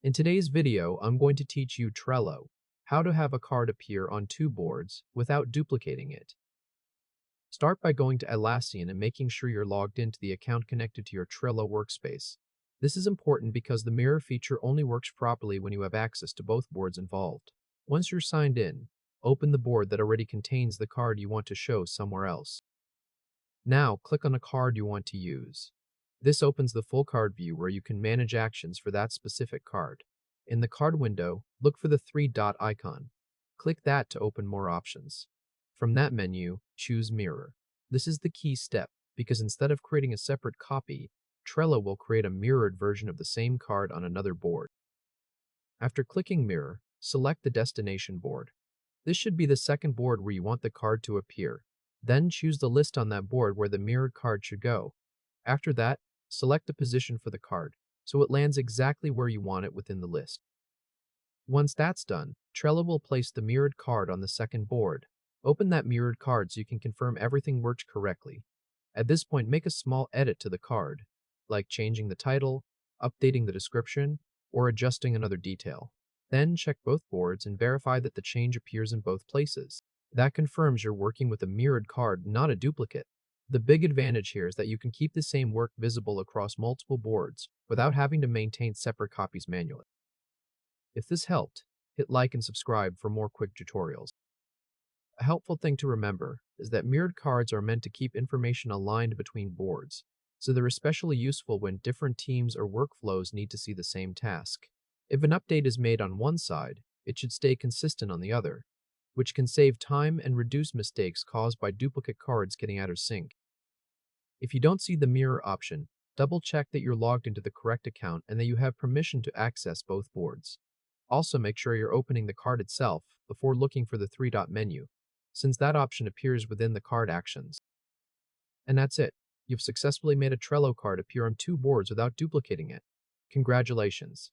In today's video, I'm going to teach you Trello, how to have a card appear on two boards without duplicating it. Start by going to Atlassian and making sure you're logged into the account connected to your Trello workspace. This is important because the mirror feature only works properly when you have access to both boards involved. Once you're signed in, open the board that already contains the card you want to show somewhere else. Now, click on a card you want to use. This opens the full card view where you can manage actions for that specific card. In the card window, look for the three-dot icon. Click that to open more options. From that menu, choose Mirror. This is the key step because instead of creating a separate copy, Trello will create a mirrored version of the same card on another board. After clicking Mirror, select the destination board. This should be the second board where you want the card to appear. Then choose the list on that board where the mirrored card should go. After that, select the position for the card, so it lands exactly where you want it within the list. Once that's done, Trello will place the mirrored card on the second board. Open that mirrored card so you can confirm everything worked correctly. At this point, make a small edit to the card, like changing the title, updating the description, or adjusting another detail. Then check both boards and verify that the change appears in both places. That confirms you're working with a mirrored card, not a duplicate. The big advantage here is that you can keep the same work visible across multiple boards without having to maintain separate copies manually. If this helped, hit like and subscribe for more quick tutorials. A helpful thing to remember is that mirrored cards are meant to keep information aligned between boards, so they're especially useful when different teams or workflows need to see the same task. If an update is made on one side, it should stay consistent on the other, which can save time and reduce mistakes caused by duplicate cards getting out of sync. If you don't see the mirror option, double-check that you're logged into the correct account and that you have permission to access both boards. Also, make sure you're opening the card itself before looking for the three-dot menu, since that option appears within the card actions. And that's it. You've successfully made a Trello card appear on two boards without duplicating it. Congratulations!